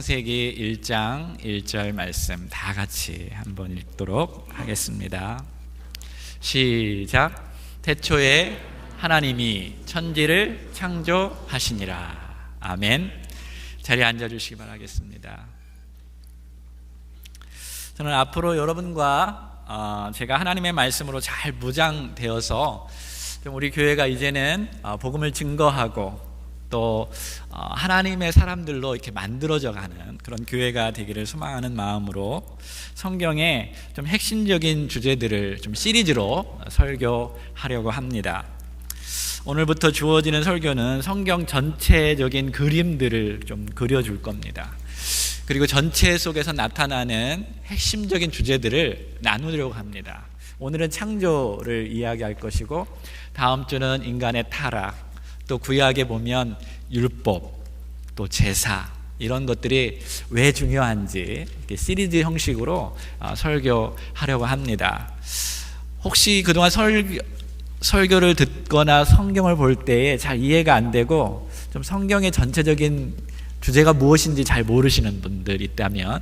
창세기 1장 1절 말씀 다 같이 한번 읽도록 하겠습니다. 시작. 태초에 하나님이 천지를 창조하시니라. 아멘. 자리에 앉아주시기 바라겠습니다. 저는 앞으로 여러분과 제가 하나님의 말씀으로 잘 무장되어서 좀 우리 교회가 이제는 복음을 증거하고 또 하나님의 사람들로 이렇게 만들어져 가는 그런 교회가 되기를 소망하는 마음으로 성경의 좀 핵심적인 주제들을 좀 시리즈로 설교하려고 합니다. 오늘부터 주어지는 설교는 성경 전체적인 그림들을 좀 그려줄 겁니다. 그리고 전체 속에서 나타나는 핵심적인 주제들을 나누려고 합니다. 오늘은 창조를 이야기할 것이고, 다음 주는 인간의 타락, 또 구약에 보면 율법, 또 제사, 이런 것들이 왜 중요한지 이렇게 시리즈 형식으로 설교하려고 합니다. 혹시 그동안 설교를 듣거나 성경을 볼 때에 잘 이해가 안 되고 좀 성경의 전체적인 주제가 무엇인지 잘 모르시는 분들 있다면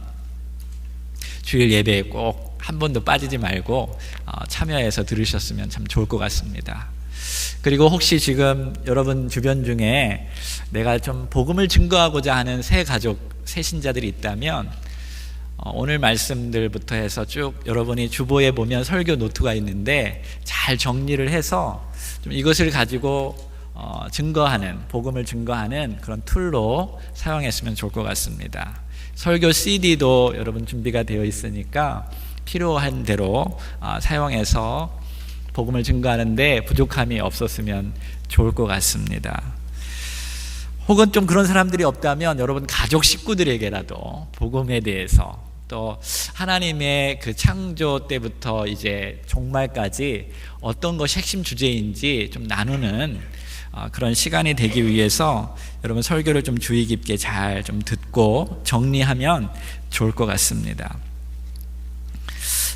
주일 예배에 꼭 한 번도 빠지지 말고 참여해서 들으셨으면 참 좋을 것 같습니다. 그리고 혹시 지금 여러분 주변 중에 내가 좀 복음을 증거하고자 하는 새 가족, 새 신자들이 있다면 오늘 말씀들부터 해서 쭉 여러분이 주보에 보면 설교 노트가 있는데 잘 정리를 해서 좀 이것을 가지고 증거하는, 복음을 증거하는 그런 툴로 사용했으면 좋을 것 같습니다. 설교 CD도 여러분 준비가 되어 있으니까 필요한 대로 사용해서 복음을 증거하는데 부족함이 없었으면 좋을 것 같습니다. 혹은 좀 그런 사람들이 없다면 여러분 가족 식구들에게라도 복음에 대해서, 또 하나님의 그 창조 때부터 이제 종말까지 어떤 것이 핵심 주제인지 좀 나누는 그런 시간이 되기 위해서 여러분 설교를 좀 주의 깊게 잘 좀 듣고 정리하면 좋을 것 같습니다.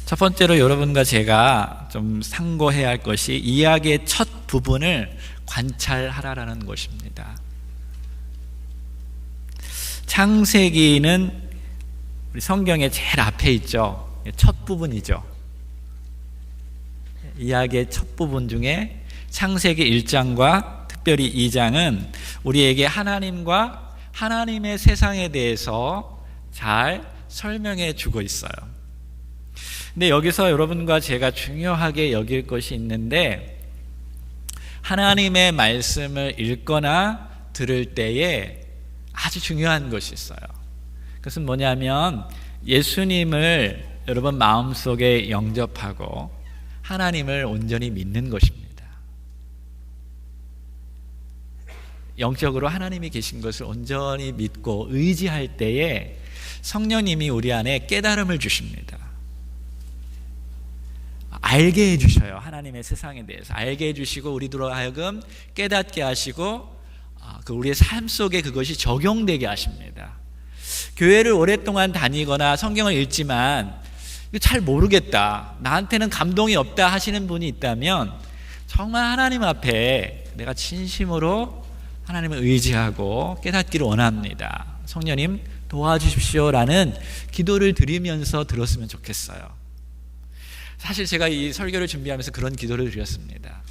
첫 번째로 여러분과 제가 좀 상고해야 할 것이 이야기의 첫 부분을 관찰하라라는 것입니다. 창세기는 우리 성경의 제일 앞에 있죠. 첫 부분이죠. 이야기의 첫 부분 중에 창세기 1장과 특별히 2장은 우리에게 하나님과 하나님의 세상에 대해서 잘 설명해 주고 있어요. 근데 여기서 여러분과 제가 중요하게 여길 것이 있는데, 하나님의 말씀을 읽거나 들을 때에 아주 중요한 것이 있어요. 그것은 뭐냐면 예수님을 여러분 마음속에 영접하고 하나님을 온전히 믿는 것입니다. 영적으로 하나님이 계신 것을 온전히 믿고 의지할 때에 성령님이 우리 안에 깨달음을 주십니다. 알게 해주셔요. 하나님의 세상에 대해서 알게 해주시고 우리들로 하여금 깨닫게 하시고 우리의 삶 속에 그것이 적용되게 하십니다. 교회를 오랫동안 다니거나 성경을 읽지만 잘 모르겠다, 나한테는 감동이 없다 하시는 분이 있다면 정말 하나님 앞에 내가 진심으로 하나님을 의지하고 깨닫기를 원합니다. 성령님 도와주십시오라는 기도를 드리면서 들었으면 좋겠어요. 사실 제가 이 설교를 준비하면서 그런 기도를 드렸습니다.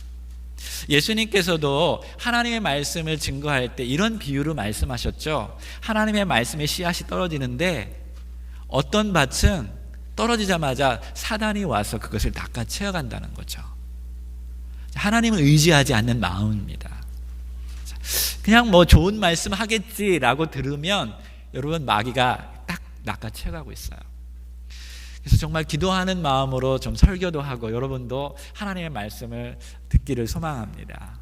예수님께서도 하나님의 말씀을 증거할 때 이런 비유로 말씀하셨죠. 하나님의 말씀에 씨앗이 떨어지는데 어떤 밭은 떨어지자마자 사단이 와서 그것을 낚아채어 간다는 거죠. 하나님을 의지하지 않는 마음입니다. 그냥 뭐 좋은 말씀 하겠지라고 들으면 여러분 마귀가 딱 낚아채어 가고 있어요. 그래서 정말 기도하는 마음으로 좀 설교도 하고 여러분도 하나님의 말씀을 듣기를 소망합니다.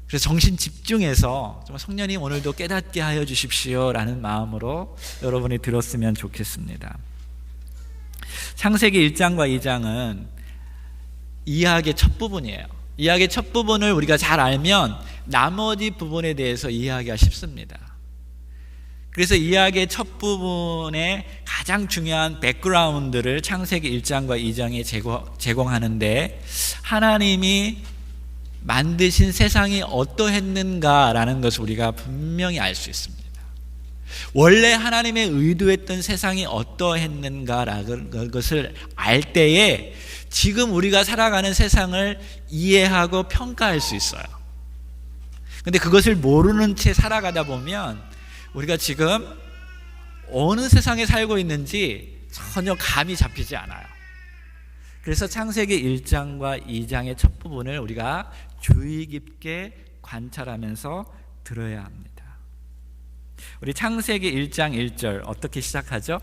그래서 정신 집중해서 정말 성령님 오늘도 깨닫게 하여 주십시오라는 마음으로 여러분이 들었으면 좋겠습니다. 창세기 1장과 2장은 이야기의 첫 부분이에요. 이야기의 첫 부분을 우리가 잘 알면 나머지 부분에 대해서 이해하기가 쉽습니다. 그래서 이야기의 첫 부분에 가장 중요한 백그라운드를 창세기 1장과 2장에 제공하는데, 하나님이 만드신 세상이 어떠했는가라는 것을 우리가 분명히 알 수 있습니다. 원래 하나님의 의도했던 세상이 어떠했는가라는 것을 알 때에 지금 우리가 살아가는 세상을 이해하고 평가할 수 있어요. 근데 그것을 모르는 채 살아가다 보면 우리가 지금 어느 세상에 살고 있는지 전혀 감이 잡히지 않아요. 그래서 창세기 1장과 2장의 첫 부분을 우리가 주의 깊게 관찰하면서 들어야 합니다. 우리 창세기 1장 1절 어떻게 시작하죠?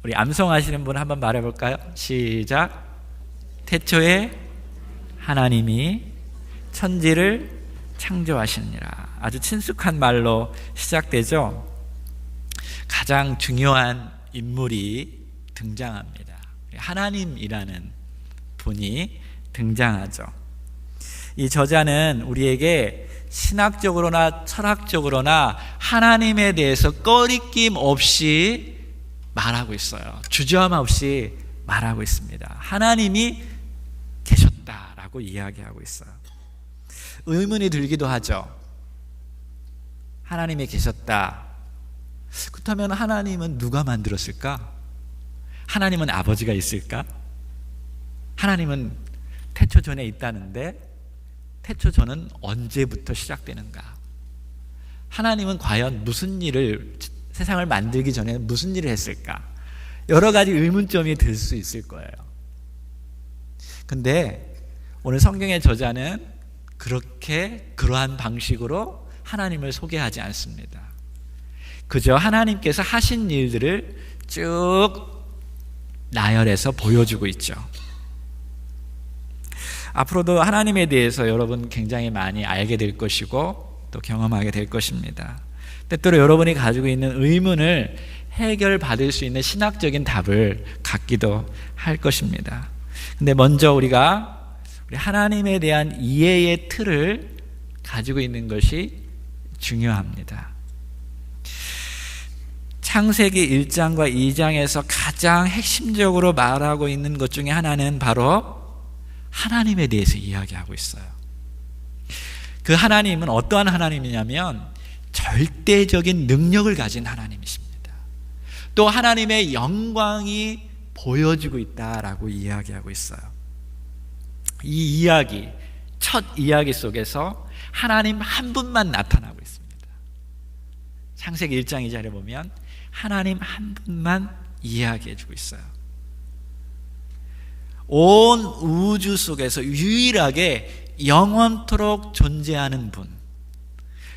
우리 암송하시는 분 한번 말해볼까요? 시작. 태초에 하나님이 천지를 창조하시니라. 아주 친숙한 말로 시작되죠. 가장 중요한 인물이 등장합니다. 하나님이라는 분이 등장하죠. 이 저자는 우리에게 신학적으로나 철학적으로나 하나님에 대해서 꺼리낌 없이 말하고 있어요. 주저함 없이 말하고 있습니다. 하나님이 계셨다라고 이야기하고 있어요. 의문이 들기도 하죠. 하나님이 계셨다. 그렇다면 하나님은 누가 만들었을까? 하나님은 아버지가 있을까? 하나님은 태초 전에 있다는데 태초 전은 언제부터 시작되는가? 하나님은 과연 무슨 일을, 세상을 만들기 전에 무슨 일을 했을까? 여러 가지 의문점이 들 수 있을 거예요. 근데 오늘 성경의 저자는 그러한 방식으로 하나님을 소개하지 않습니다. 그저 하나님께서 하신 일들을 쭉 나열해서 보여주고 있죠. 앞으로도 하나님에 대해서 여러분 굉장히 많이 알게 될 것이고 또 경험하게 될 것입니다. 때때로 여러분이 가지고 있는 의문을 해결받을 수 있는 신학적인 답을 갖기도 할 것입니다. 근데 먼저 우리가 우리 하나님에 대한 이해의 틀을 가지고 있는 것이 중요합니다. 창세기 1장과 2장에서 가장 핵심적으로 말하고 있는 것 중에 하나는 바로 하나님에 대해서 이야기하고 있어요. 그 하나님은 어떠한 하나님이냐면 절대적인 능력을 가진 하나님이십니다. 또 하나님의 영광이 보여지고 있다라고 이야기하고 있어요. 이 이야기, 첫 이야기 속에서 하나님 한 분만 나타나고 있습니다. 창세기 1장 2절에 보면 하나님 한 분만 이야기해주고 있어요. 온 우주 속에서 유일하게 영원토록 존재하는 분,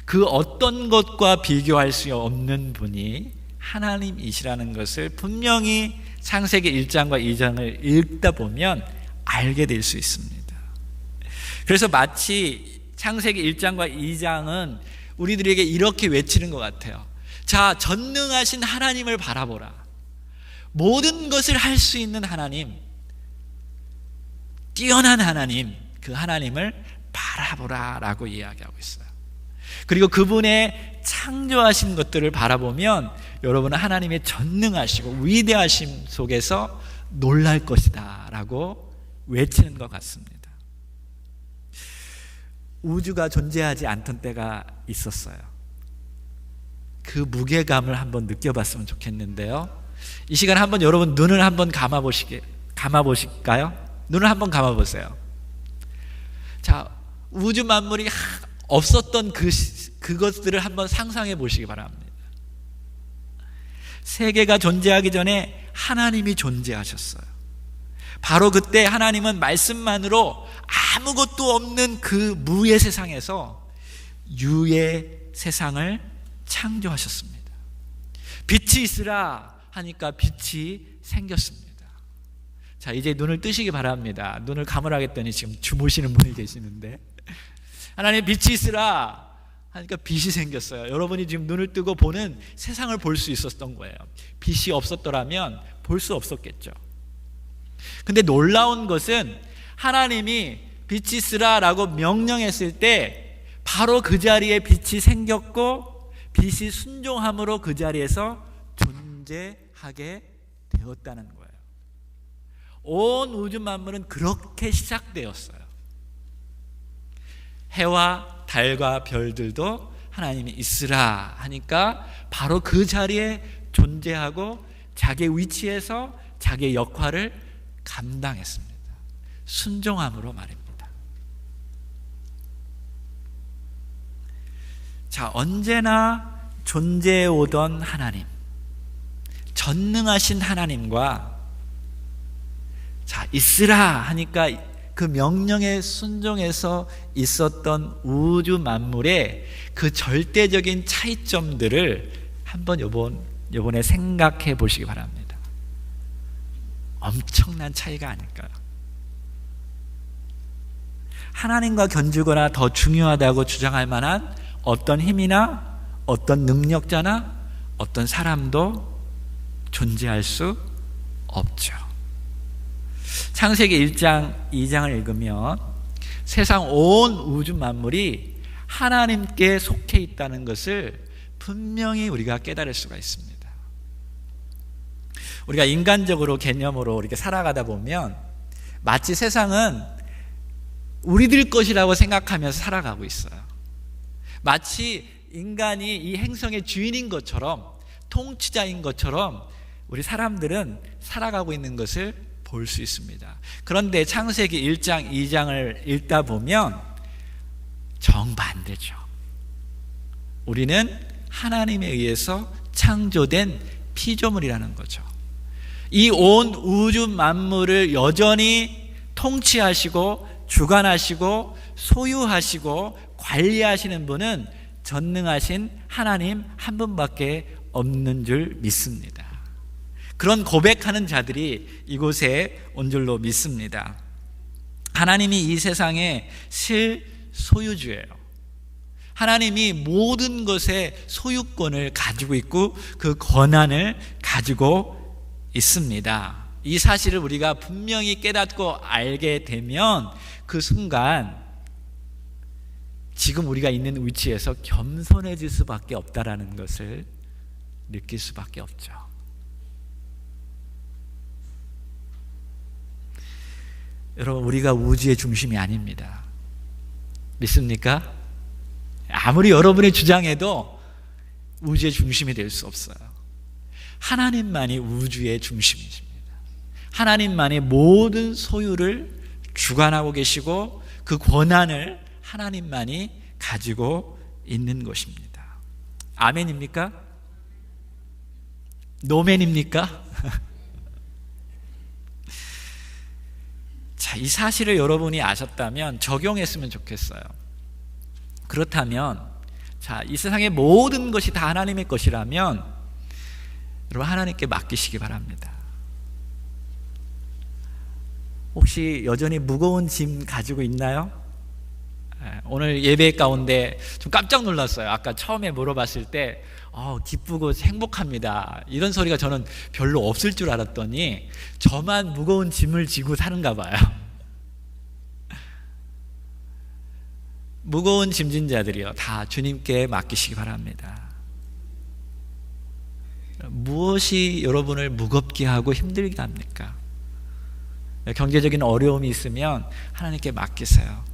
그 어떤 것과 비교할 수 없는 분이 하나님이시라는 것을 분명히 창세기 1장과 2장을 읽다 보면 알게 될 수 있습니다. 그래서 마치 창세기 1장과 2장은 우리들에게 이렇게 외치는 것 같아요. 자, 전능하신 하나님을 바라보라. 모든 것을 할 수 있는 하나님, 뛰어난 하나님, 그 하나님을 바라보라 라고 이야기하고 있어요. 그리고 그분의 창조하신 것들을 바라보면 여러분은 하나님의 전능하시고 위대하심 속에서 놀랄 것이다 라고 외치는 것 같습니다. 우주가 존재하지 않던 때가 있었어요. 그 무게감을 한번 느껴봤으면 좋겠는데요. 이 시간에 한번 여러분 눈을 한번 감아보실까요? 눈을 한번 감아보세요. 자, 우주 만물이 없었던 그것들을 한번 상상해 보시기 바랍니다. 세계가 존재하기 전에 하나님이 존재하셨어요. 바로 그때 하나님은 말씀만으로 아무것도 없는 그 무의 세상에서 유의 세상을 창조하셨습니다. 빛이 있으라 하니까 빛이 생겼습니다. 자, 이제 눈을 뜨시기 바랍니다. 눈을 감으라 했더니 지금 주무시는 분이 계시는데, 하나님 빛이 있으라 하니까 빛이 생겼어요. 여러분이 지금 눈을 뜨고 보는 세상을 볼 수 있었던 거예요. 빛이 없었더라면 볼 수 없었겠죠. 근데 놀라운 것은 하나님이 빛이 있으라라고 명령했을 때 바로 그 자리에 빛이 생겼고 빛이 순종함으로 그 자리에서 존재하게 되었다는 거예요. 온 우주 만물은 그렇게 시작되었어요. 해와 달과 별들도 하나님이 있으라 하니까 바로 그 자리에 존재하고 자기의 위치에서 자기의 역할을 감당했습니다. 순종함으로 말입니다. 자, 언제나 존재해 오던 하나님, 전능하신 하나님과 자, 있으라 하니까 그 명령에 순종해서 있었던 우주 만물의 그 절대적인 차이점들을 한번 요번에 생각해 보시기 바랍니다. 엄청난 차이가 아닐까요? 하나님과 견주거나 더 중요하다고 주장할 만한 어떤 힘이나 어떤 능력자나 어떤 사람도 존재할 수 없죠. 창세기 1장, 2장을 읽으면 세상 온 우주 만물이 하나님께 속해 있다는 것을 분명히 우리가 깨달을 수가 있습니다. 우리가 인간적으로 개념으로 이렇게 살아가다 보면 마치 세상은 우리들 것이라고 생각하면서 살아가고 있어요. 마치 인간이 이 행성의 주인인 것처럼, 통치자인 것처럼 우리 사람들은 살아가고 있는 것을 볼 수 있습니다. 그런데 창세기 1장, 2장을 읽다 보면 정반대죠. 우리는 하나님에 의해서 창조된 피조물이라는 거죠. 이 온 우주 만물을 여전히 통치하시고 주관하시고 소유하시고 관리하시는 분은 전능하신 하나님 한 분밖에 없는 줄 믿습니다. 그런 고백하는 자들이 이곳에 온 줄로 믿습니다. 하나님이 이 세상의 실소유주예요. 하나님이 모든 것의 소유권을 가지고 있고 그 권한을 가지고 있습니다. 이 사실을 우리가 분명히 깨닫고 알게 되면 그 순간 지금 우리가 있는 위치에서 겸손해질 수밖에 없다라는 것을 느낄 수밖에 없죠. 여러분, 우리가 우주의 중심이 아닙니다. 믿습니까? 아무리 여러분이 주장해도 우주의 중심이 될 수 없어요. 하나님만이 우주의 중심이십니다. 하나님만이 모든 소유를 주관하고 계시고 그 권한을 하나님만이 가지고 있는 것입니다. 아멘입니까? 노멘입니까? 자, 이 사실을 여러분이 아셨다면 적용했으면 좋겠어요. 그렇다면 자, 이 세상의 모든 것이 다 하나님의 것이라면 여러분 하나님께 맡기시기 바랍니다. 혹시 여전히 무거운 짐 가지고 있나요? 오늘 예배 가운데 좀 깜짝 놀랐어요. 아까 처음에 물어봤을 때 기쁘고 행복합니다, 이런 소리가 저는 별로 없을 줄 알았더니 저만 무거운 짐을 지고 사는가 봐요. 무거운 짐진 자들이요, 다 주님께 맡기시기 바랍니다. 무엇이 여러분을 무겁게 하고 힘들게 합니까? 경제적인 어려움이 있으면 하나님께 맡기세요.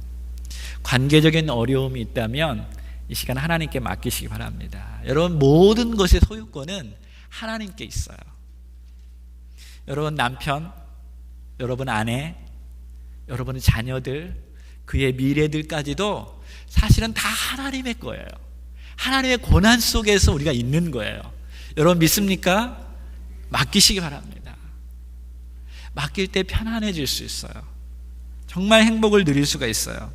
관계적인 어려움이 있다면 이 시간 하나님께 맡기시기 바랍니다. 여러분, 모든 것의 소유권은 하나님께 있어요. 여러분 남편, 여러분 아내, 여러분의 자녀들, 그의 미래들까지도 사실은 다 하나님의 거예요. 하나님의 권한 속에서 우리가 있는 거예요. 여러분 믿습니까? 맡기시기 바랍니다. 맡길 때 편안해질 수 있어요. 정말 행복을 누릴 수가 있어요.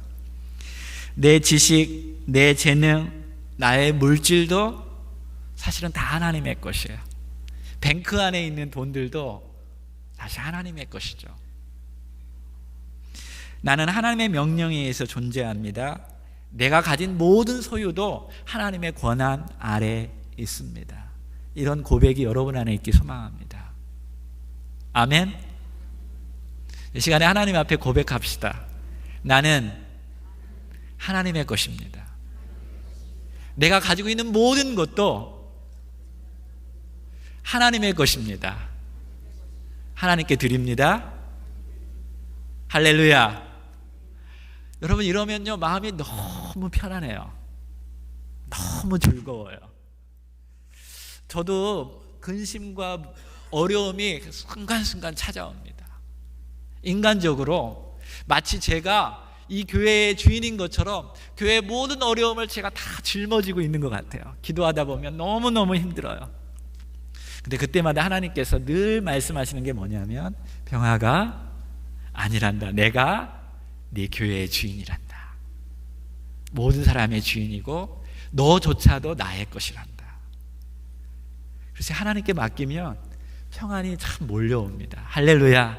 내 지식, 내 재능, 나의 물질도 사실은 다 하나님의 것이에요. 뱅크 안에 있는 돈들도 다시 하나님의 것이죠. 나는 하나님의 명령에 의해서 존재합니다. 내가 가진 모든 소유도 하나님의 권한 아래 있습니다. 이런 고백이 여러분 안에 있기 소망합니다. 아멘. 이 시간에 하나님 앞에 고백합시다. 나는 하나님의 것입니다. 내가 가지고 있는 모든 것도 하나님의 것입니다. 하나님께 드립니다. 할렐루야. 여러분 이러면요 마음이 너무 편안해요. 너무 즐거워요. 저도 근심과 어려움이 순간순간 찾아옵니다. 인간적으로 마치 제가 이 교회의 주인인 것처럼 교회의 모든 어려움을 제가 다 짊어지고 있는 것 같아요. 기도하다 보면 너무너무 힘들어요. 근데 그때마다 하나님께서 늘 말씀하시는 게 뭐냐면, 병아가 아니란다. 내가 네 교회의 주인이란다. 모든 사람의 주인이고 너조차도 나의 것이란다. 그래서 하나님께 맡기면 평안이 참 몰려옵니다. 할렐루야.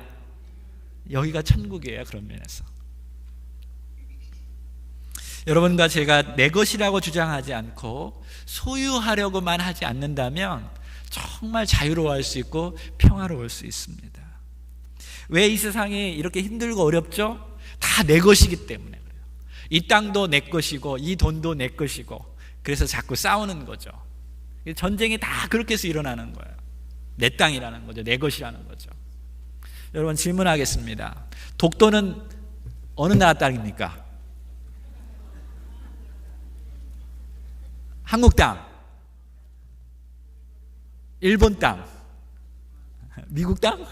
여기가 천국이에요. 그런 면에서 여러분과 제가 내 것이라고 주장하지 않고 소유하려고만 하지 않는다면 정말 자유로워할 수 있고 평화로울 수 있습니다. 왜 이 세상이 이렇게 힘들고 어렵죠? 다 내 것이기 때문에 그래요. 이 땅도 내 것이고 이 돈도 내 것이고, 그래서 자꾸 싸우는 거죠. 전쟁이 다 그렇게 해서 일어나는 거예요. 내 땅이라는 거죠. 내 것이라는 거죠. 여러분 질문하겠습니다. 독도는 어느 나라 땅입니까? 한국 땅, 일본 땅, 미국 땅?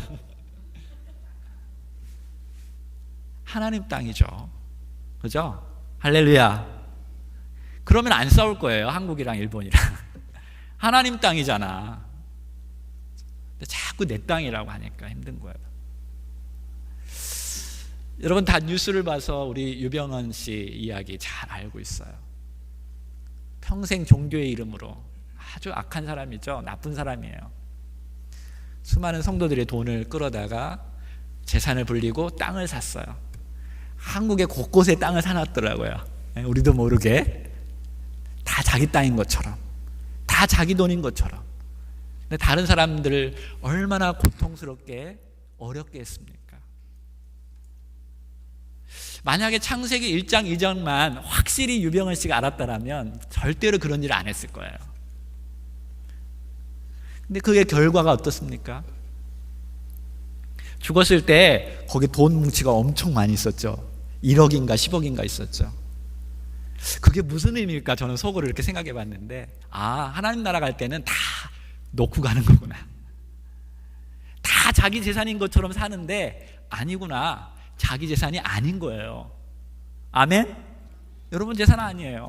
하나님 땅이죠. 그죠? 할렐루야. 그러면 안 싸울 거예요. 한국이랑 일본이랑. 하나님 땅이잖아. 근데 자꾸 내 땅이라고 하니까 힘든 거예요. 여러분 다 뉴스를 봐서 우리 유병헌 씨 이야기 잘 알고 있어요. 평생 종교의 이름으로 아주 악한 사람이죠. 나쁜 사람이에요. 수많은 성도들의 돈을 끌어다가 재산을 불리고 땅을 샀어요. 한국의 곳곳에 땅을 사놨더라고요. 우리도 모르게 다 자기 땅인 것처럼, 다 자기 돈인 것처럼. 근데 다른 사람들을 얼마나 고통스럽게 어렵게 했습니까? 만약에 창세기 1장 2장만 확실히 유병헌 씨가 알았다면 절대로 그런 일을 안 했을 거예요. 근데 그게 결과가 어떻습니까? 죽었을 때 거기 돈 뭉치가 엄청 많이 있었죠. 1억인가 10억인가 있었죠. 그게 무슨 의미일까? 저는 속으로 이렇게 생각해 봤는데, 하나님 나라 갈 때는 다 놓고 가는 거구나. 다 자기 재산인 것처럼 사는데 아니구나. 자기 재산이 아닌 거예요. 아멘? 여러분 재산 아니에요.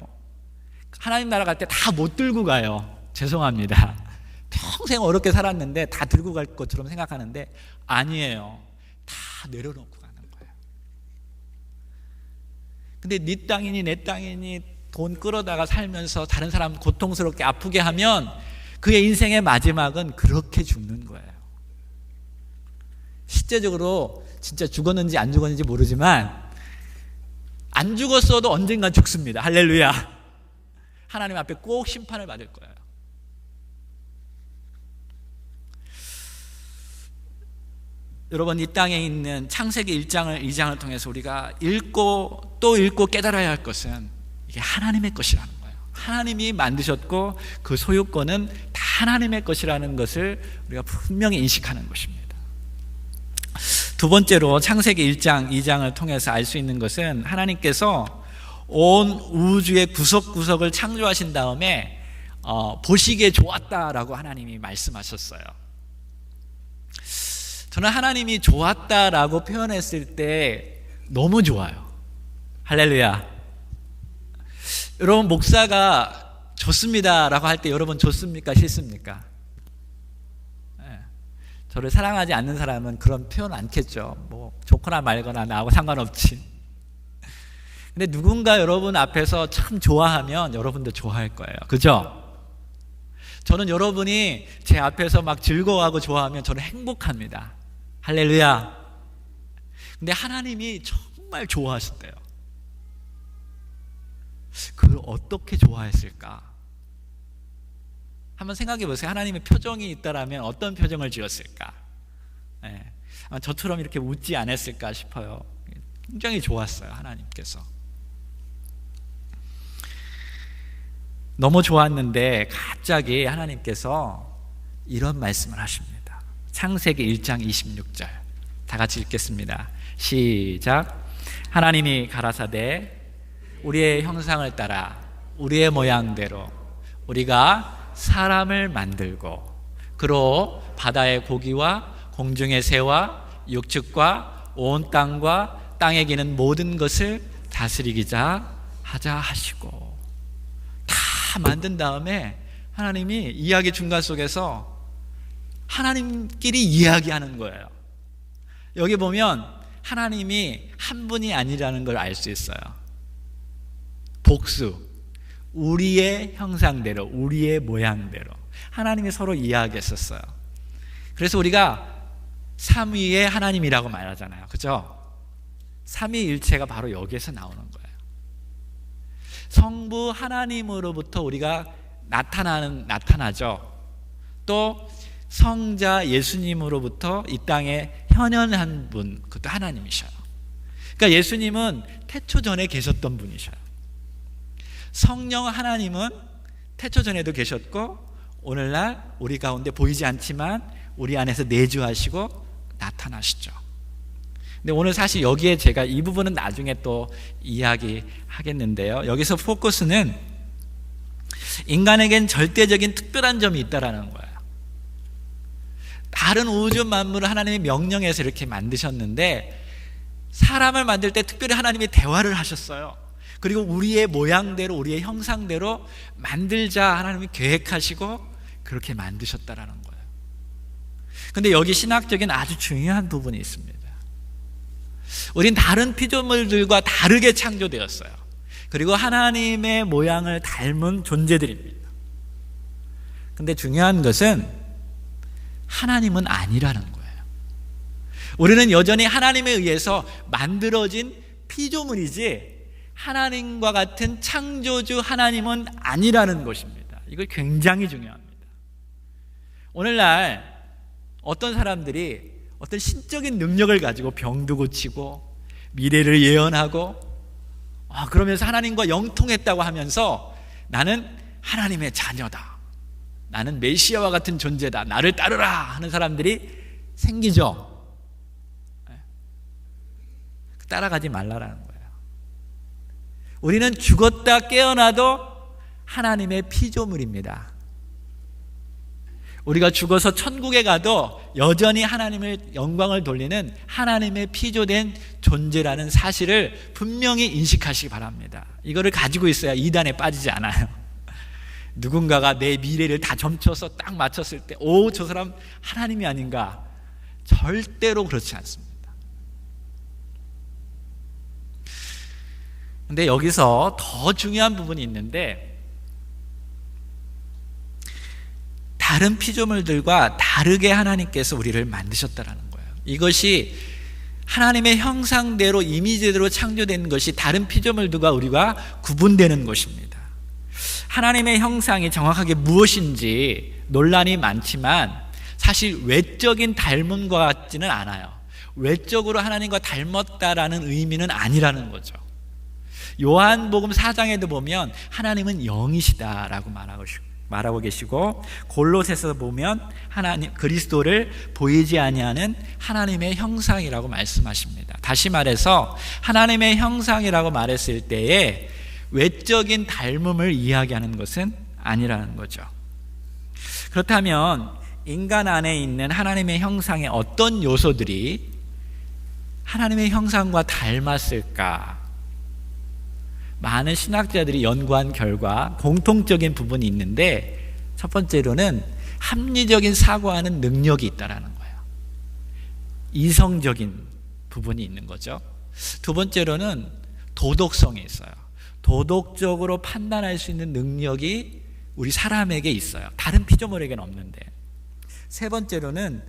하나님 나라 갈 때 다 못 들고 가요. 죄송합니다. 평생 어렵게 살았는데 다 들고 갈 것처럼 생각하는데 아니에요. 다 내려놓고 가는 거예요. 근데 네 땅이니 내 땅이니 돈 끌어다가 살면서 다른 사람 고통스럽게 아프게 하면 그의 인생의 마지막은 그렇게 죽는 거예요. 실제적으로 진짜 죽었는지 안 죽었는지 모르지만 안 죽었어도 언젠간 죽습니다. 할렐루야. 하나님 앞에 꼭 심판을 받을 거예요. 여러분 이 땅에 있는 창세기 1장을 2장을 통해서 우리가 읽고 또 읽고 깨달아야 할 것은 이게 하나님의 것이라는 거예요. 하나님이 만드셨고 그 소유권은 다 하나님의 것이라는 것을 우리가 분명히 인식하는 것입니다. 두 번째로 창세기 1장 2장을 통해서 알 수 있는 것은 하나님께서 온 우주의 구석구석을 창조하신 다음에 보시기에 좋았다라고 하나님이 말씀하셨어요. 저는 하나님이 좋았다라고 표현했을 때 너무 좋아요. 할렐루야. 여러분 목사가 좋습니다라고 할 때 여러분 좋습니까? 싫습니까? 저를 사랑하지 않는 사람은 그런 표현 않겠죠. 뭐 좋거나 말거나 나하고 상관없지. 근데 누군가 여러분 앞에서 참 좋아하면 여러분도 좋아할 거예요. 그죠? 저는 여러분이 제 앞에서 막 즐거워하고 좋아하면 저는 행복합니다. 할렐루야. 근데 하나님이 정말 좋아하셨대요. 그걸 어떻게 좋아했을까? 한번 생각해 보세요. 하나님의 표정이 있다라면 어떤 표정을 지었을까? 저처럼 이렇게 웃지 않았을까 싶어요. 굉장히 좋았어요. 하나님께서. 너무 좋았는데 갑자기 하나님께서 이런 말씀을 하십니다. 창세기 1장 26절 다 같이 읽겠습니다. 시작. 하나님이 가라사대 우리의 형상을 따라 우리의 모양대로 우리가 사람을 만들고 그로 바다의 고기와 공중의 새와 육축과 온 땅과 땅에 기는 모든 것을 다스리기자 하자 하시고, 다 만든 다음에 하나님이 이야기 중간 속에서 하나님끼리 이야기하는 거예요. 여기 보면 하나님이 한 분이 아니라는 걸 알 수 있어요. 복수, 우리의 형상대로 우리의 모양대로 하나님이 서로 이야기했었어요. 그래서 우리가 삼위의 하나님이라고 말하잖아요. 그죠? 삼위일체가 바로 여기에서 나오는 거예요. 성부 하나님으로부터 우리가 나타나죠. 또 성자 예수님으로부터 이 땅에 현현한 분, 그것도 하나님이셔요. 그러니까 예수님은 태초 전에 계셨던 분이셔요. 성령 하나님은 태초 전에도 계셨고 오늘날 우리 가운데 보이지 않지만 우리 안에서 내주하시고 나타나시죠. 근데 오늘 사실 여기에 제가 이 부분은 나중에 또 이야기하겠는데요, 여기서 포커스는 인간에겐 절대적인 특별한 점이 있다라는 거예요. 다른 우주 만물을 하나님이 명령해서 이렇게 만드셨는데 사람을 만들 때 특별히 하나님이 대화를 하셨어요. 그리고 우리의 모양대로 우리의 형상대로 만들자 하나님이 계획하시고 그렇게 만드셨다라는 거예요. 근데 여기 신학적인 아주 중요한 부분이 있습니다. 우린 다른 피조물들과 다르게 창조되었어요. 그리고 하나님의 모양을 닮은 존재들입니다. 근데 중요한 것은 하나님은 아니라는 거예요. 우리는 여전히 하나님에 의해서 만들어진 피조물이지 하나님과 같은 창조주 하나님은 아니라는 것입니다. 이거 굉장히 중요합니다. 오늘날 어떤 사람들이 어떤 신적인 능력을 가지고 병도 고치고 미래를 예언하고 그러면서 하나님과 영통했다고 하면서 나는 하나님의 자녀다, 나는 메시아와 같은 존재다, 나를 따르라 하는 사람들이 생기죠. 따라가지 말라라는 거예요. 우리는 죽었다 깨어나도 하나님의 피조물입니다. 우리가 죽어서 천국에 가도 여전히 하나님의 영광을 돌리는 하나님의 피조된 존재라는 사실을 분명히 인식하시기 바랍니다. 이거를 가지고 있어야 이단에 빠지지 않아요. 누군가가 내 미래를 다 점쳐서 딱 맞췄을 때 저 사람 하나님이 아닌가? 절대로 그렇지 않습니다. 근데 여기서 더 중요한 부분이 있는데, 다른 피조물들과 다르게 하나님께서 우리를 만드셨다라는 거예요. 이것이 하나님의 형상대로 이미지대로 창조된 것이 다른 피조물들과 우리가 구분되는 것입니다. 하나님의 형상이 정확하게 무엇인지 논란이 많지만 사실 외적인 닮음과 같지는 않아요. 외적으로 하나님과 닮았다라는 의미는 아니라는 거죠. 요한복음 4장에도 보면 하나님은 영이시다라고 말하고 계시고, 골로새서 보면 하나님 그리스도를 보이지 아니하는 하나님의 형상이라고 말씀하십니다. 다시 말해서 하나님의 형상이라고 말했을 때에 외적인 닮음을 이야기하는 것은 아니라는 거죠. 그렇다면 인간 안에 있는 하나님의 형상의 어떤 요소들이 하나님의 형상과 닮았을까? 많은 신학자들이 연구한 결과 공통적인 부분이 있는데, 첫 번째로는 합리적인 사고하는 능력이 있다라는 거예요. 이성적인 부분이 있는 거죠. 두 번째로는 도덕성이 있어요. 도덕적으로 판단할 수 있는 능력이 우리 사람에게 있어요. 다른 피조물에게는 없는데. 세 번째로는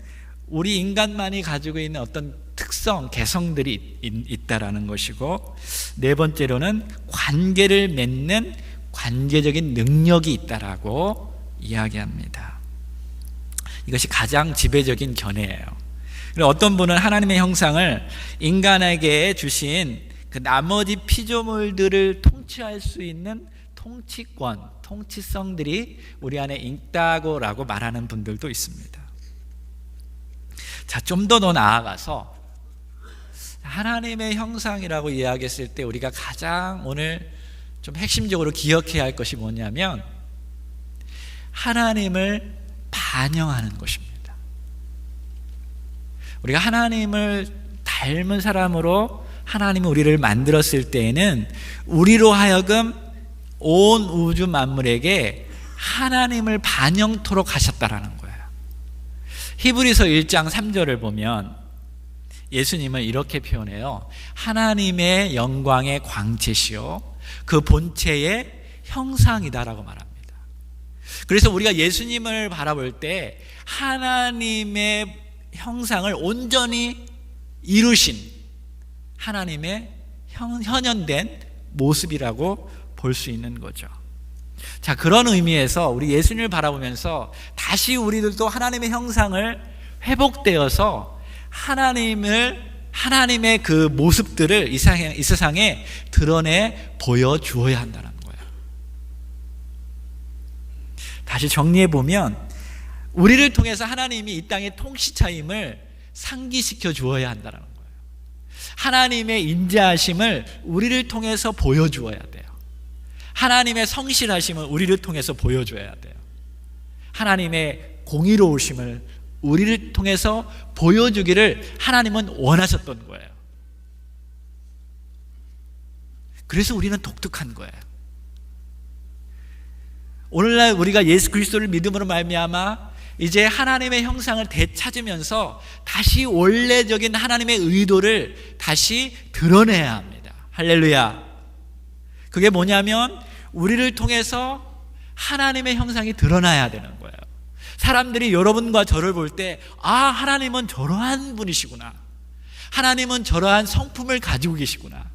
우리 인간만이 가지고 있는 어떤 특성, 개성들이 있다라는 것이고, 네 번째로는 관계를 맺는 관계적인 능력이 있다라고 이야기합니다. 이것이 가장 지배적인 견해예요. 그리고 어떤 분은 하나님의 형상을 인간에게 주신 그 나머지 피조물들을 통치할 수 있는 통치권, 통치성들이 우리 안에 있다고라고 말하는 분들도 있습니다. 자, 좀 더 나아가서 하나님의 형상이라고 이야기했을 때 우리가 가장 오늘 좀 핵심적으로 기억해야 할 것이 뭐냐면 하나님을 반영하는 것입니다. 우리가 하나님을 닮은 사람으로 하나님이 우리를 만들었을 때에는 우리로 하여금 온 우주 만물에게 하나님을 반영토록 하셨다라는 거예요. 히브리서 1장 3절을 보면 예수님을 이렇게 표현해요. 하나님의 영광의 광채시요 그 본체의 형상이다라고 말합니다. 그래서 우리가 예수님을 바라볼 때 하나님의 형상을 온전히 이루신 하나님의 현현된 모습이라고 볼 수 있는 거죠. 자, 그런 의미에서 우리 예수님을 바라보면서 다시 우리들도 하나님의 형상을 회복되어서 하나님의 그 모습들을 이 세상에 드러내 보여주어야 한다는 거예요. 다시 정리해 보면 우리를 통해서 하나님이 이 땅의 통치자임을 상기시켜 주어야 한다는 거예요. 하나님의 인자하심을 우리를 통해서 보여주어야 돼요. 하나님의 성실하심을 우리를 통해서 보여줘야 돼요. 하나님의 공의로우심을 우리를 통해서 보여주기를 하나님은 원하셨던 거예요. 그래서 우리는 독특한 거예요. 오늘날 우리가 예수 그리스도를 믿음으로 말미암아 이제 하나님의 형상을 되찾으면서 다시 원래적인 하나님의 의도를 다시 드러내야 합니다. 할렐루야. 그게 뭐냐면 우리를 통해서 하나님의 형상이 드러나야 되는 거예요. 사람들이 여러분과 저를 볼 때 하나님은 저러한 분이시구나. 하나님은 저러한 성품을 가지고 계시구나.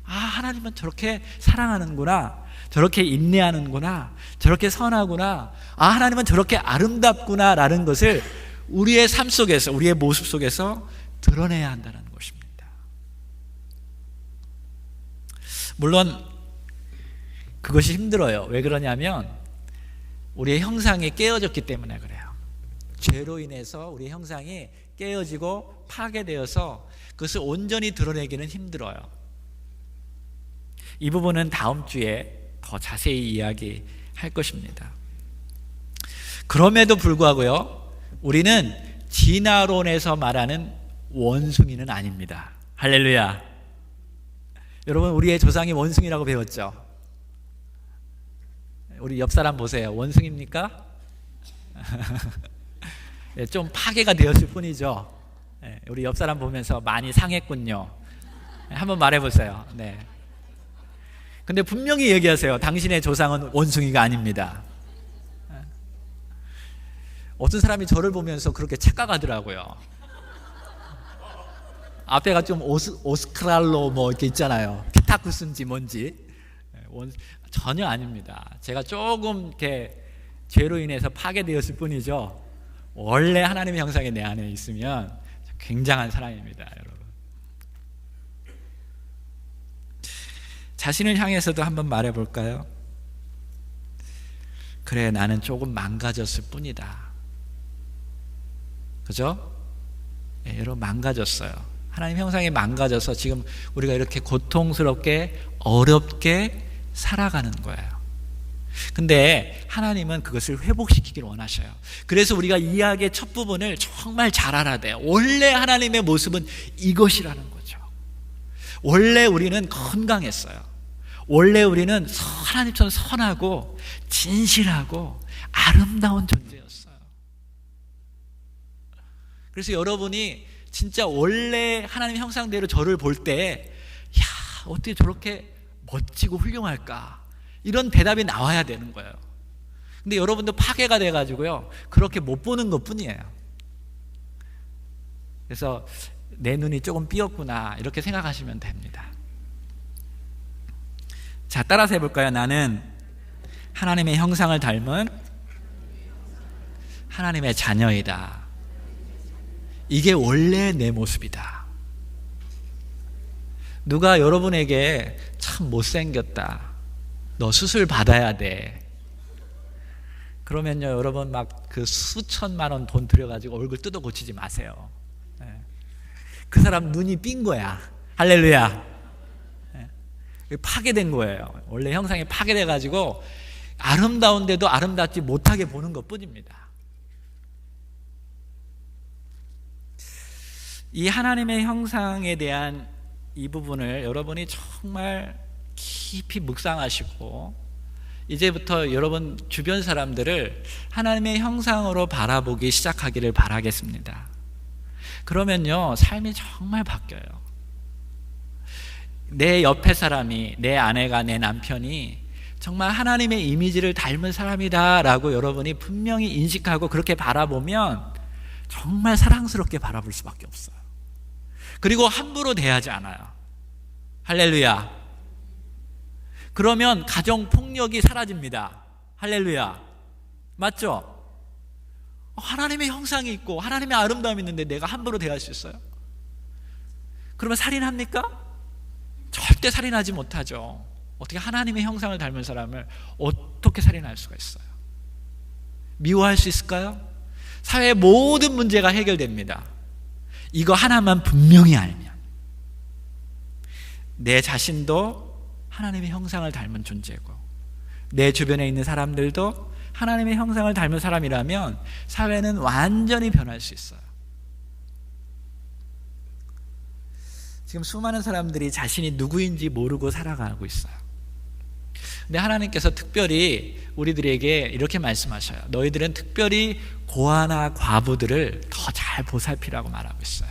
하나님은 저렇게 사랑하는구나. 저렇게 인내하는구나. 저렇게 선하구나. 하나님은 저렇게 아름답구나 라는 것을 우리의 삶 속에서, 우리의 모습 속에서 드러내야 한다는 것입니다. 물론 그것이 힘들어요. 왜 그러냐면 우리의 형상이 깨어졌기 때문에 그래요. 죄로 인해서 우리의 형상이 깨어지고 파괴되어서 그것을 온전히 드러내기는 힘들어요. 이 부분은 다음 주에 더 자세히 이야기할 것입니다. 그럼에도 불구하고요, 우리는 진화론에서 말하는 원숭이는 아닙니다. 할렐루야. 여러분, 우리의 조상이 원숭이라고 배웠죠? 우리 옆 사람 보세요. 원숭이입니까? 네, 좀 파괴가 되었을 뿐이죠. 네, 우리 옆 사람 보면서 많이 상했군요. 네, 한번 말해보세요. 네. 근데 분명히 얘기하세요. 당신의 조상은 원숭이가 아닙니다. 어떤 사람이 저를 보면서 그렇게 착각하더라고요. 앞에가 좀 오스크랄로 뭐 이렇게 있잖아요. 피타쿠스인지 뭔지. 전혀 아닙니다. 제가 조금 이렇게 죄로 인해서 파괴되었을 뿐이죠. 원래 하나님의 형상이 내 안에 있으면 굉장한 사람입니다, 여러분. 자신을 향해서도 한번 말해볼까요? 그래, 나는 조금 망가졌을 뿐이다. 그죠? 네, 여러분, 망가졌어요. 하나님 형상이 망가져서 지금 우리가 이렇게 고통스럽게 어렵게 살아가는 거예요. 근데 하나님은 그것을 회복시키기를 원하셔요. 그래서 우리가 이야기의 첫 부분을 정말 잘 알아야 돼요. 원래 하나님의 모습은 이것이라는 거죠. 원래 우리는 건강했어요. 원래 우리는 하나님처럼 선하고 진실하고 아름다운 존재였어요. 그래서 여러분이 진짜 원래 하나님 형상대로 저를 볼 때, 어떻게 저렇게 멋지고 훌륭할까? 이런 대답이 나와야 되는 거예요. 근데 여러분도 파괴가 돼가지고요, 그렇게 못 보는 것 뿐이에요. 그래서 내 눈이 조금 삐었구나, 이렇게 생각하시면 됩니다. 자, 따라서 해볼까요? 나는 하나님의 형상을 닮은 하나님의 자녀이다. 이게 원래 내 모습이다. 누가 여러분에게 참 못생겼다, 너 수술 받아야 돼, 그러면요, 여러분 막 그 수천만 원 돈 들여가지고 얼굴 뜯어 고치지 마세요. 네. 그 사람 눈이 삔 거야. 할렐루야. 파괴된 거예요. 원래 형상이 파괴돼가지고 아름다운데도 아름답지 못하게 보는 것 뿐입니다. 이 하나님의 형상에 대한 이 부분을 여러분이 정말 깊이 묵상하시고 이제부터 여러분 주변 사람들을 하나님의 형상으로 바라보기 시작하기를 바라겠습니다. 그러면요, 삶이 정말 바뀌어요. 내 옆에 사람이, 내 아내가, 내 남편이 정말 하나님의 이미지를 닮은 사람이다라고 여러분이 분명히 인식하고 그렇게 바라보면 정말 사랑스럽게 바라볼 수밖에 없어요. 그리고 함부로 대하지 않아요. 할렐루야. 그러면 가정폭력이 사라집니다. 할렐루야. 맞죠? 하나님의 형상이 있고 하나님의 아름다움이 있는데 내가 함부로 대할 수 있어요? 그러면 살인합니까? 절대 살인하지 못하죠. 어떻게 하나님의 형상을 닮은 사람을 어떻게 살인할 수가 있어요? 미워할 수 있을까요? 사회의 모든 문제가 해결됩니다. 이거 하나만 분명히 알면 내 자신도 하나님의 형상을 닮은 존재고 내 주변에 있는 사람들도 하나님의 형상을 닮은 사람이라면 사회는 완전히 변할 수 있어요. 지금 수많은 사람들이 자신이 누구인지 모르고 살아가고 있어요. 근데 하나님께서 특별히 우리들에게 이렇게 말씀하셔요. 너희들은 특별히 고아나 과부들을 더 잘 보살피라고 말하고 있어요.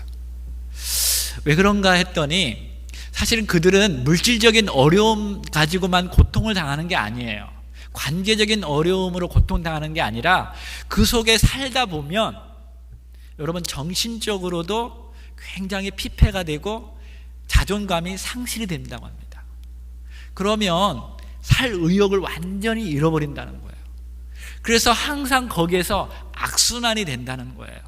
왜 그런가 했더니 사실은 그들은 물질적인 어려움 가지고만 고통을 당하는 게 아니에요. 관계적인 어려움으로 고통당하는 게 아니라 그 속에 살다 보면 여러분 정신적으로도 굉장히 피폐가 되고 자존감이 상실이 된다고 합니다. 그러면 살 의욕을 완전히 잃어버린다는 거예요. 그래서 항상 거기에서 악순환이 된다는 거예요.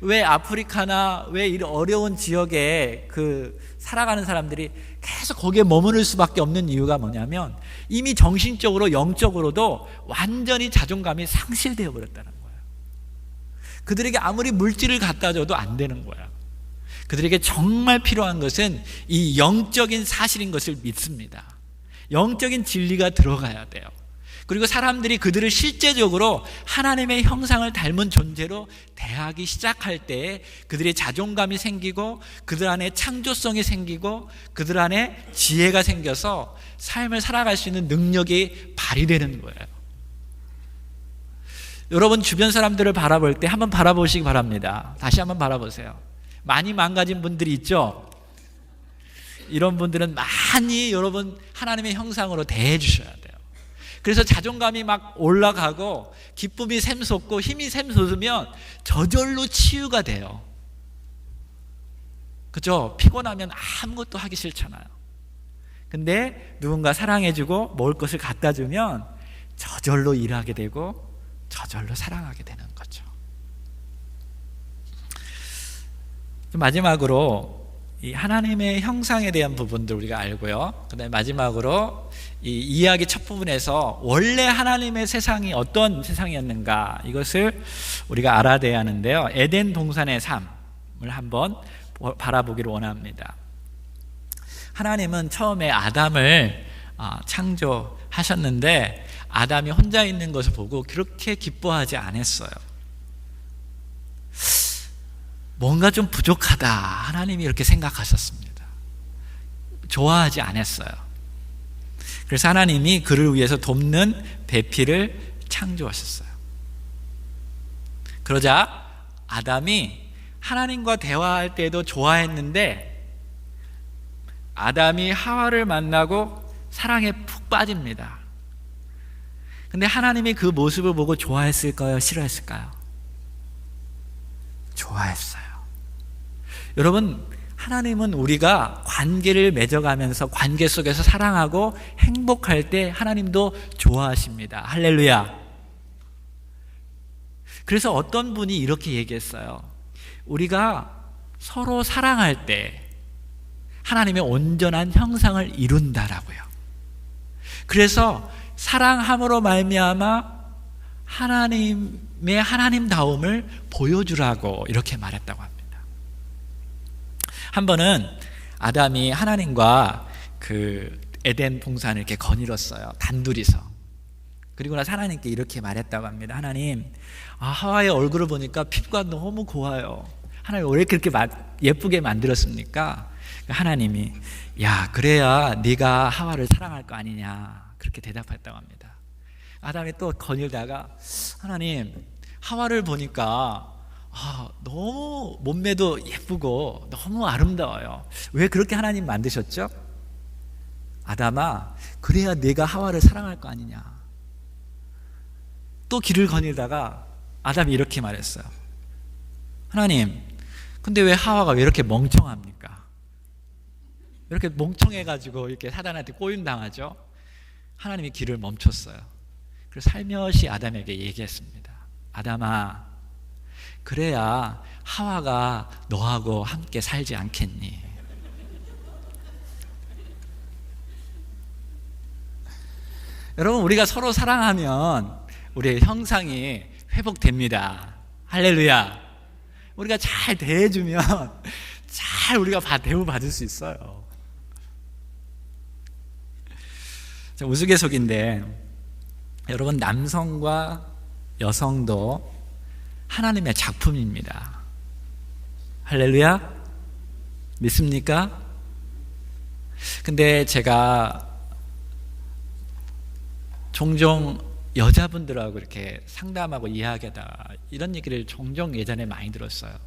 왜 아프리카나 왜 이런 어려운 지역에 살아가는 사람들이 계속 거기에 머무를 수밖에 없는 이유가 뭐냐면 이미 정신적으로 영적으로도 완전히 자존감이 상실되어 버렸다는 거예요. 그들에게 아무리 물질을 갖다 줘도 안 되는 거예요. 그들에게 정말 필요한 것은 이 영적인 사실인 것을 믿습니다. 영적인 진리가 들어가야 돼요. 그리고 사람들이 그들을 실제적으로 하나님의 형상을 닮은 존재로 대하기 시작할 때 그들의 자존감이 생기고 그들 안에 창조성이 생기고 그들 안에 지혜가 생겨서 삶을 살아갈 수 있는 능력이 발휘되는 거예요. 여러분 주변 사람들을 바라볼 때 한번 바라보시기 바랍니다. 다시 한번 바라보세요. 많이 망가진 분들이 있죠? 이런 분들은 많이 여러분 하나님의 형상으로 대해 주셔야 돼요. 그래서 자존감이 막 올라가고 기쁨이 샘솟고 힘이 샘솟으면 저절로 치유가 돼요. 그죠? 피곤하면 아무것도 하기 싫잖아요. 근데 누군가 사랑해주고 먹을 것을 갖다 주면 저절로 일하게 되고 저절로 사랑하게 되는 거죠. 마지막으로 이 하나님의 형상에 대한 부분들 우리가 알고요. 그다음에 마지막으로 이 이야기 첫 부분에서 원래 하나님의 세상이 어떤 세상이었는가 이것을 우리가 알아야 하는데요. 에덴 동산의 삶을 한번 바라보기를 원합니다. 하나님은 처음에 아담을 창조하셨는데 아담이 혼자 있는 것을 보고 그렇게 기뻐하지 않았어요. 뭔가 좀 부족하다 하나님이 이렇게 생각하셨습니다. 좋아하지 않았어요. 그래서 하나님이 그를 위해서 돕는 배필을 창조하셨어요. 그러자 아담이 하나님과 대화할 때도 좋아했는데 아담이 하와를 만나고 사랑에 푹 빠집니다. 근데 하나님이 그 모습을 보고 좋아했을까요? 싫어했을까요? 좋아했어요. 여러분, 하나님은 우리가 관계를 맺어가면서 관계 속에서 사랑하고 행복할 때 하나님도 좋아하십니다. 할렐루야. 그래서 어떤 분이 이렇게 얘기했어요. 우리가 서로 사랑할 때 하나님의 온전한 형상을 이룬다라고요. 그래서 사랑함으로 말미암아 하나님의 하나님다움을 보여주라고 이렇게 말했다고 합니다. 한 번은 아담이 하나님과 그 에덴 동산을 이렇게 거닐었어요. 단둘이서. 그리고 나서 하나님께 이렇게 말했다고 합니다. 하나님, 하와의 얼굴을 보니까 피부가 너무 고와요. 하나님 왜 그렇게 예쁘게 만들었습니까? 하나님이 야, 그래야 네가 하와를 사랑할 거 아니냐, 그렇게 대답했다고 합니다. 아담이 또 거닐다가 하나님, 하와를 보니까 너무 몸매도 예쁘고 너무 아름다워요. 왜 그렇게 하나님 만드셨죠? 아담아, 그래야 네가 하와를 사랑할 거 아니냐. 또 길을 거닐다가 아담이 이렇게 말했어요. 하나님, 근데 왜 하와가 왜 이렇게 멍청합니까? 이렇게 멍청해가지고 이렇게 사단한테 꼬임당하죠? 하나님이 길을 멈췄어요. 그래서 살며시 아담에게 얘기했습니다. 아담아, 그래야 하와가 너하고 함께 살지 않겠니? 여러분, 우리가 서로 사랑하면 우리의 형상이 회복됩니다. 할렐루야. 우리가 잘 대해주면 잘 우리가 대우받을 수 있어요. 우스갯소리인데, 여러분, 남성과 여성도 하나님의 작품입니다. 할렐루야. 믿습니까? 근데 제가 종종 여자분들하고 이렇게 상담하고 이야기하다 이런 얘기를 종종 예전에 많이 들었어요.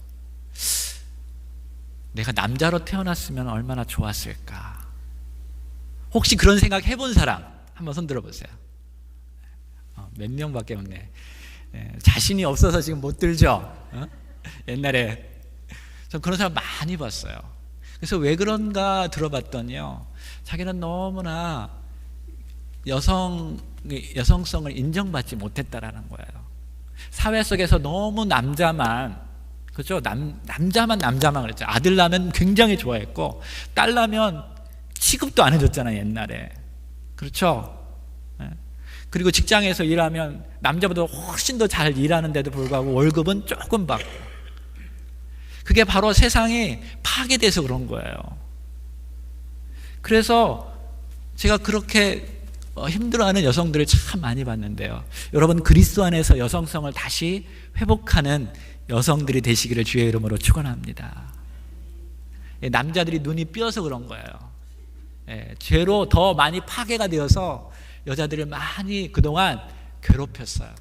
내가 남자로 태어났으면 얼마나 좋았을까. 혹시 그런 생각 해본 사람 한번 손 들어보세요. 몇 명밖에 없네. 자신이 없어서 지금 못 들죠. 옛날에 전 그런 사람 많이 봤어요. 그래서 왜 그런가 들어봤더니요, 자기는 너무나 여성성을 인정받지 못했다라는 거예요. 사회 속에서 너무 남자만, 그렇죠? 남자만 그랬죠. 아들 낳으면 굉장히 좋아했고, 딸 낳으면 취급도 안 해줬잖아요, 옛날에. 그렇죠? 그리고 직장에서 일하면 남자보다 훨씬 더 잘 일하는데도 불구하고 월급은 조금 받고. 그게 바로 세상이 파괴돼서 그런 거예요. 그래서 제가 그렇게 힘들어하는 여성들을 참 많이 봤는데요. 여러분, 그리스도 안에서 여성성을 다시 회복하는 여성들이 되시기를 주의 이름으로 축원합니다. 남자들이 눈이 삐어서 그런 거예요. 죄로 더 많이 파괴가 되어서 여자들을 많이 그동안 괴롭혔어요.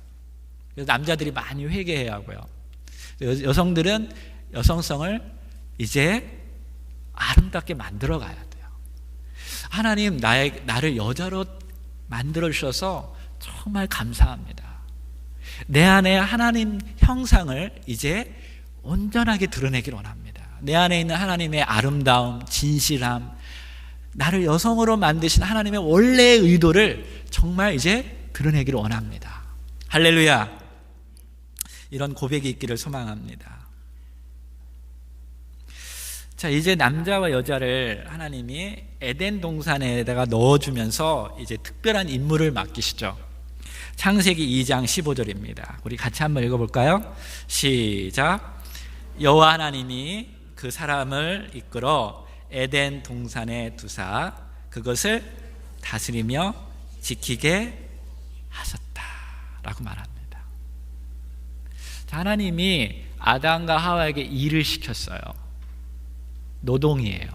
그래서 남자들이 많이 회개해야 하고요. 여성들은 여성성을 이제 아름답게 만들어 가야 돼요. 하나님, 나를 여자로 만들어 주셔서 정말 감사합니다. 내 안에 하나님 형상을 이제 온전하게 드러내길 원합니다. 내 안에 있는 하나님의 아름다움, 진실함, 나를 여성으로 만드신 하나님의 원래의 의도를 정말 이제 드러내기를 원합니다. 할렐루야. 이런 고백이 있기를 소망합니다. 자, 이제 남자와 여자를 하나님이 에덴 동산에다가 넣어주면서 이제 특별한 임무를 맡기시죠. 창세기 2장 15절입니다. 우리 같이 한번 읽어볼까요? 시작. 여호와 하나님이 그 사람을 이끌어 에덴 동산에 두사 그것을 다스리며 지키게 하셨다라고 말합니다. 자, 하나님이 아담과 하와에게 일을 시켰어요. 노동이에요.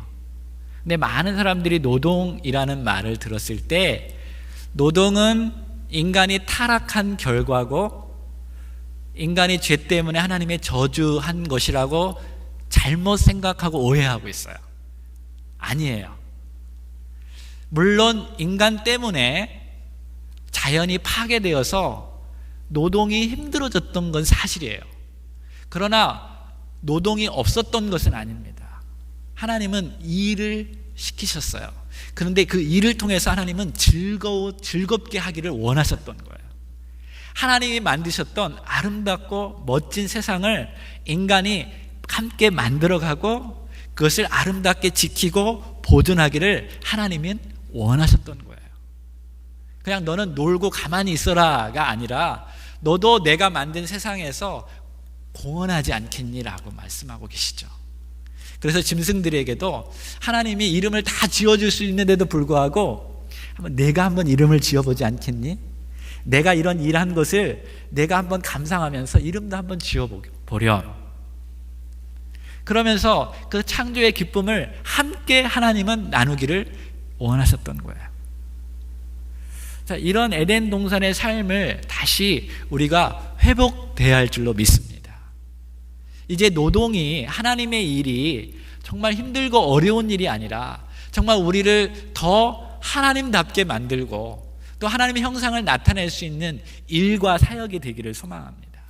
근데 많은 사람들이 노동이라는 말을 들었을 때, 노동은 인간이 타락한 결과고 인간이 죄 때문에 하나님의 저주한 것이라고 잘못 생각하고 오해하고 있어요. 아니에요. 물론 인간 때문에 자연이 파괴되어서 노동이 힘들어졌던 건 사실이에요. 그러나 노동이 없었던 것은 아닙니다. 하나님은 일을 시키셨어요. 그런데 그 일을 통해서 하나님은 즐겁게 하기를 원하셨던 거예요. 하나님이 만드셨던 아름답고 멋진 세상을 인간이 함께 만들어가고 그것을 아름답게 지키고 보존하기를 하나님은 원하셨던 거예요. 그냥 너는 놀고 가만히 있어라가 아니라 너도 내가 만든 세상에서 공헌하지 않겠니라고 말씀하고 계시죠. 그래서 짐승들에게도 하나님이 이름을 다 지어줄 수 있는데도 불구하고 내가 한번 이름을 지어보지 않겠니? 내가 이런 일한 것을 내가 한번 감상하면서 이름도 한번 지어보렴. 그러면서 그 창조의 기쁨을 함께 하나님은 나누기를 원하셨던 거예요. 자, 이런 에덴 동산의 삶을 다시 우리가 회복돼야 할 줄로 믿습니다. 이제 노동이, 하나님의 일이 정말 힘들고 어려운 일이 아니라 정말 우리를 더 하나님답게 만들고 또 하나님의 형상을 나타낼 수 있는 일과 사역이 되기를 소망합니다.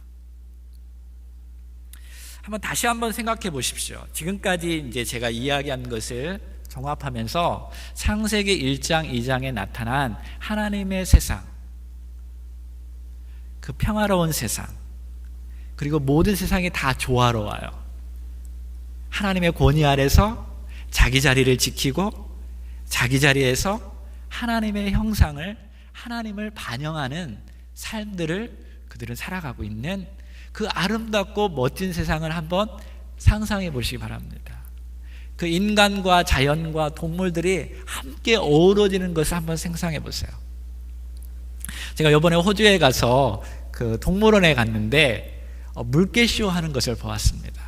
다시 한번 생각해 보십시오. 지금까지 이제 제가 이야기한 것을 종합하면서 창세기 1장, 2장에 나타난 하나님의 세상, 그 평화로운 세상, 그리고 모든 세상이 다 조화로워요. 하나님의 권위 아래서 자기 자리를 지키고 자기 자리에서 하나님의 형상을, 하나님을 반영하는 삶들을 그들은 살아가고 있는 그 아름답고 멋진 세상을 한번 상상해 보시기 바랍니다. 그 인간과 자연과 동물들이 함께 어우러지는 것을 한번 상상해 보세요. 제가 이번에 호주에 가서 그 동물원에 갔는데 물개쇼 하는 것을 보았습니다.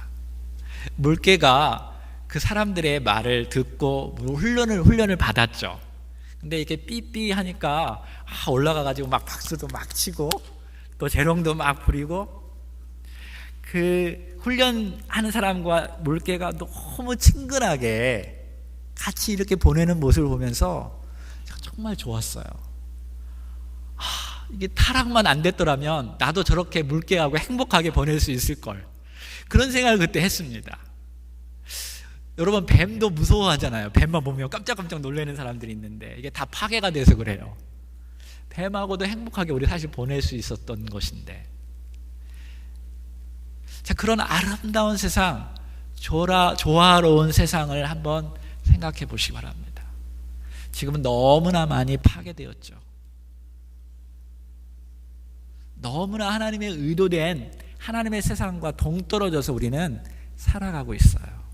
물개가 그 사람들의 말을 듣고 훈련을 받았죠. 근데 이렇게 삐삐 하니까 올라가가지고 막 박수도 막 치고 또 재롱도 막 부리고, 그 훈련하는 사람과 물개가 너무 친근하게 같이 이렇게 보내는 모습을 보면서 정말 좋았어요. 이게 타락만 안 됐더라면 나도 저렇게 물개하고 행복하게 보낼 수 있을 걸, 그런 생각을 그때 했습니다. 여러분, 뱀도 무서워하잖아요. 뱀만 보면 깜짝깜짝 놀라는 사람들이 있는데 이게 다 파괴가 돼서 그래요. 뱀하고도 행복하게 우리 사실 보낼 수 있었던 것인데, 자, 그런 아름다운 세상, 조화로운 세상을 한번 생각해 보시기 바랍니다. 지금은 너무나 많이 파괴되었죠. 너무나 하나님의 의도된 하나님의 세상과 동떨어져서 우리는 살아가고 있어요.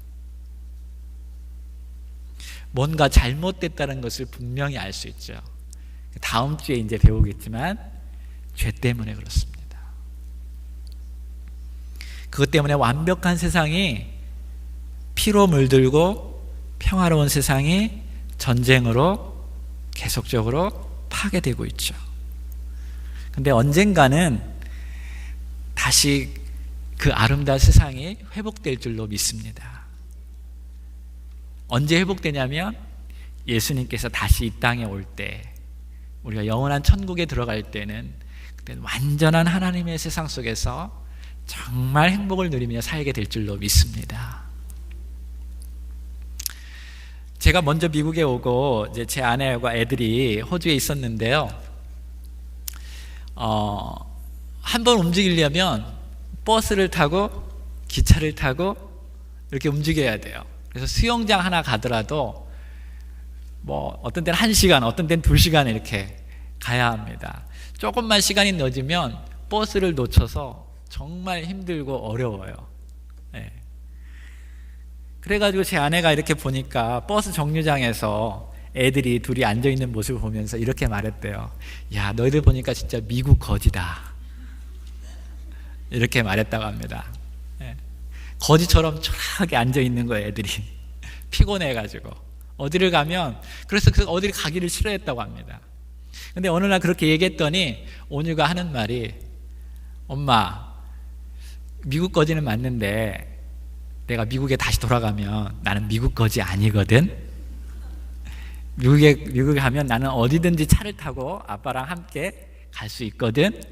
뭔가 잘못됐다는 것을 분명히 알 수 있죠. 다음 주에 이제 배우겠지만 죄 때문에 그렇습니다. 그것 때문에 완벽한 세상이 피로 물들고 평화로운 세상이 전쟁으로 계속적으로 파괴되고 있죠. 근데 언젠가는 다시 그 아름다운 세상이 회복될 줄로 믿습니다. 언제 회복되냐면 예수님께서 다시 이 땅에 올 때, 우리가 영원한 천국에 들어갈 때는 그때는 완전한 하나님의 세상 속에서 정말 행복을 누리며 살게 될 줄로 믿습니다. 제가 먼저 미국에 오고 이제 제 아내와 애들이 호주에 있었는데요. 한번 움직이려면 버스를 타고 기차를 타고 이렇게 움직여야 돼요. 그래서 수영장 하나 가더라도 뭐 어떤 때는 1시간, 어떤 때는 2시간 이렇게 가야 합니다. 조금만 시간이 늦으면 버스를 놓쳐서 정말 힘들고 어려워요. 네. 그래가지고 제 아내가 이렇게 보니까 버스 정류장에서 애들이 둘이 앉아있는 모습을 보면서 이렇게 말했대요. 야, 너희들 보니까 진짜 미국 거지다. 이렇게 말했다고 합니다. 네. 거지처럼 초라하게 앉아있는 거예요, 애들이. 피곤해가지고. 어디를 가면, 그래서 어디를 가기를 싫어했다고 합니다. 근데 어느 날 그렇게 얘기했더니 온유가 하는 말이, 엄마, 미국 거지는 맞는데 내가 미국에 다시 돌아가면 나는 미국 거지 아니거든. 미국에 가면 나는 어디든지 차를 타고 아빠랑 함께 갈 수 있거든.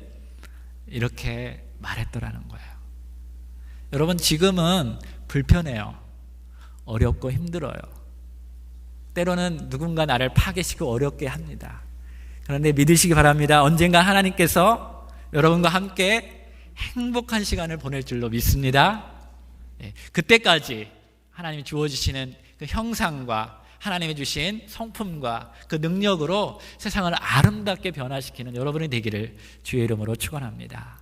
이렇게 말했더라는 거예요. 여러분, 지금은 불편해요. 어렵고 힘들어요. 때로는 누군가 나를 파괴시키고 어렵게 합니다. 그런데 믿으시기 바랍니다. 언젠가 하나님께서 여러분과 함께 행복한 시간을 보낼 줄로 믿습니다. 그때까지 하나님이 주어주시는 그 형상과 하나님이 주신 성품과 그 능력으로 세상을 아름답게 변화시키는 여러분이 되기를 주의 이름으로 축원합니다.